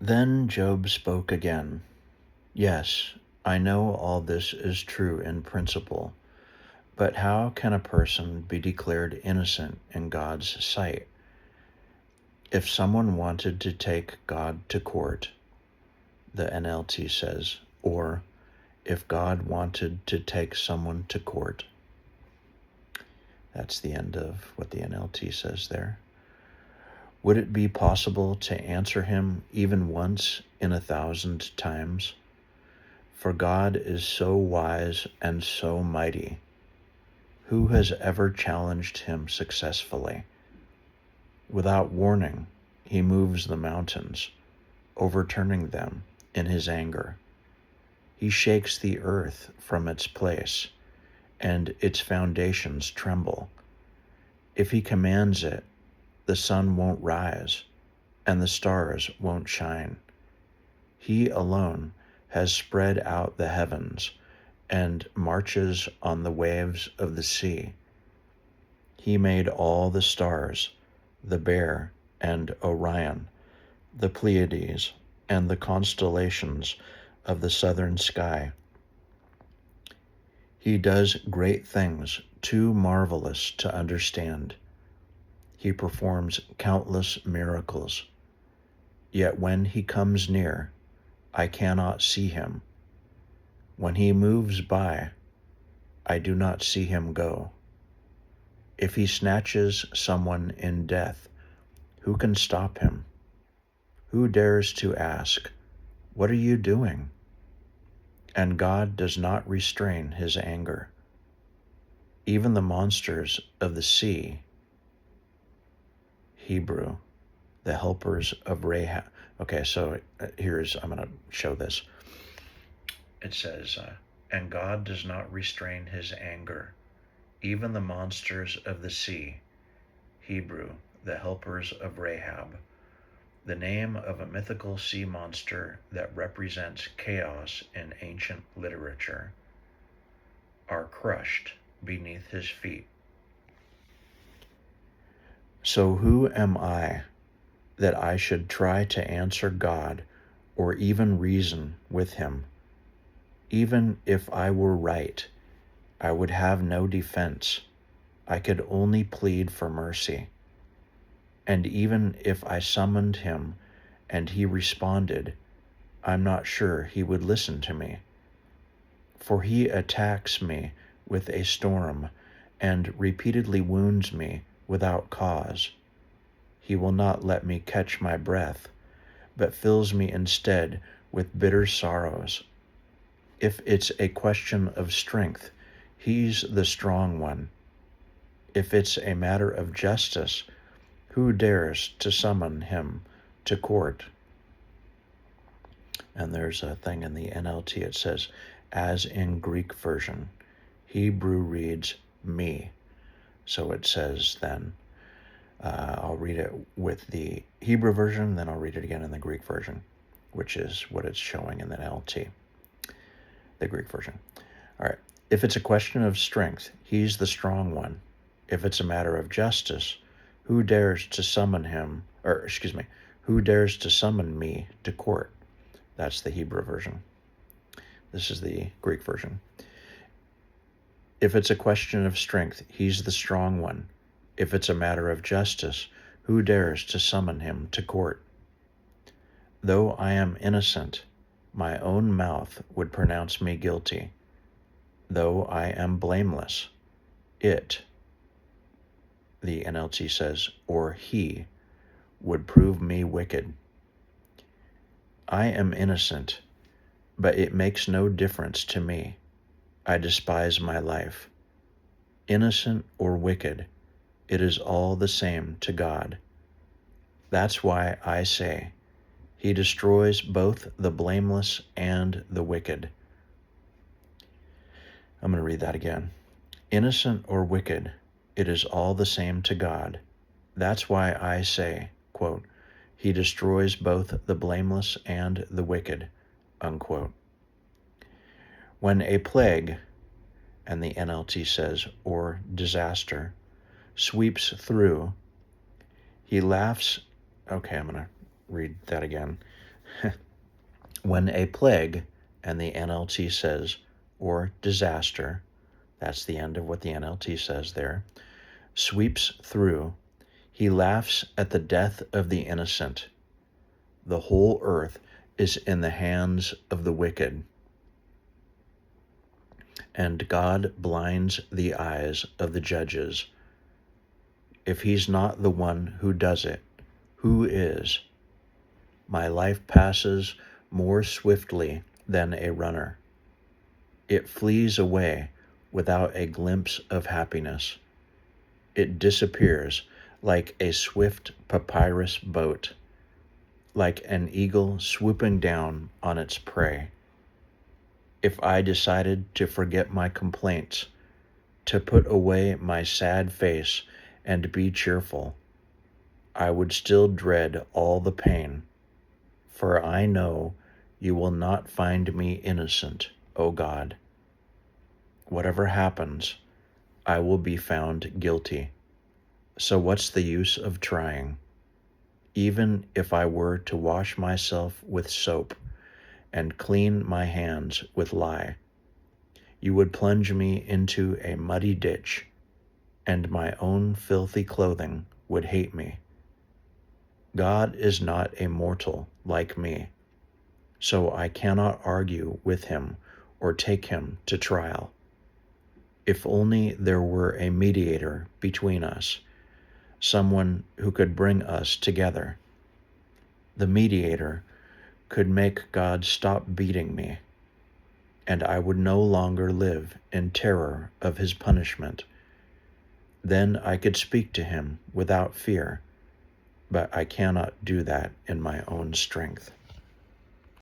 Then Job spoke again. Yes, I know all this is true in principle, but how can a person be declared innocent in God's sight? If someone wanted to take God to court, the NLT says, or if God wanted to take someone to court. That's the end of what the NLT says there. Would it be possible to answer him even once in 1,000 times? For God is so wise and so mighty. Who has ever challenged him successfully? Without warning, he moves the mountains, overturning them in his anger. He shakes the earth from its place, and its foundations tremble. If he commands it, the sun won't rise, and the stars won't shine. He alone has spread out the heavens and marches on the waves of the sea. He made all the stars, the Bear and Orion, the Pleiades, and the constellations of the southern sky. He does great things too marvelous to understand. He performs countless miracles. Yet when he comes near, I cannot see him. When he moves by, I do not see him go. If he snatches someone in death, who can stop him? Who dares to ask, "What are you doing?" And God does not restrain his anger. Even the monsters of the sea, Hebrew, the helpers of Rahab. Okay, so I'm going to show this. It says, and God does not restrain his anger. Even the monsters of the sea, Hebrew, the helpers of Rahab, the name of a mythical sea monster that represents chaos in ancient literature, are crushed beneath his feet. So who am I that I should try to answer God or even reason with him? Even if I were right, I would have no defense. I could only plead for mercy. And even if I summoned him and he responded, I'm not sure he would listen to me. For he attacks me with a storm and repeatedly wounds me without cause. He will not let me catch my breath, but fills me instead with bitter sorrows. If it's a question of strength, he's the strong one. If it's a matter of justice, who dares to summon him to court? And there's a thing in the NLT, it says, as in Greek version. Hebrew reads me. So it says then, I'll read it with the Hebrew version, then I'll read it again in the Greek version, which is what it's showing in the NLT, the Greek version. All right. If it's a question of strength, he's the strong one. If it's a matter of justice, who dares to summon him, who dares to summon me to court? That's the Hebrew version. This is the Greek version. If it's a question of strength, he's the strong one. If it's a matter of justice, who dares to summon him to court? Though I am innocent, my own mouth would pronounce me guilty. Though I am blameless, it, the NLT says, or he, would prove me wicked. I am innocent, but it makes no difference to me. I despise my life. Innocent or wicked, it is all the same to God. That's why I say, he destroys both the blameless and the wicked. I'm going to read that again. Innocent or wicked, it is all the same to God. That's why I say, quote, he destroys both the blameless and the wicked, unquote. When a plague, and the NLT says, or disaster, sweeps through, he laughs. Okay, I'm going to read that again. When a plague, and the NLT says, or disaster, that's the end of what the NLT says there, sweeps through, he laughs at the death of the innocent. The whole earth is in the hands of the wicked, and God blinds the eyes of the judges. If he's not the one who does it, who is? My life passes more swiftly than a runner. It flees away without a glimpse of happiness. It disappears like a swift papyrus boat, like an eagle swooping down on its prey. If I decided to forget my complaints, to put away my sad face and be cheerful, I would still dread all the pain, for I know you will not find me innocent, O God. Whatever happens, I will be found guilty. So what's the use of trying? Even if I were to wash myself with soap and clean my hands with lye, you would plunge me into a muddy ditch, and my own filthy clothing would hate me. God is not a mortal like me, so I cannot argue with him or take him to trial. If only there were a mediator between us, someone who could bring us together. The mediator could make God stop beating me, and I would no longer live in terror of his punishment. Then I could speak to him without fear, but I cannot do that in my own strength.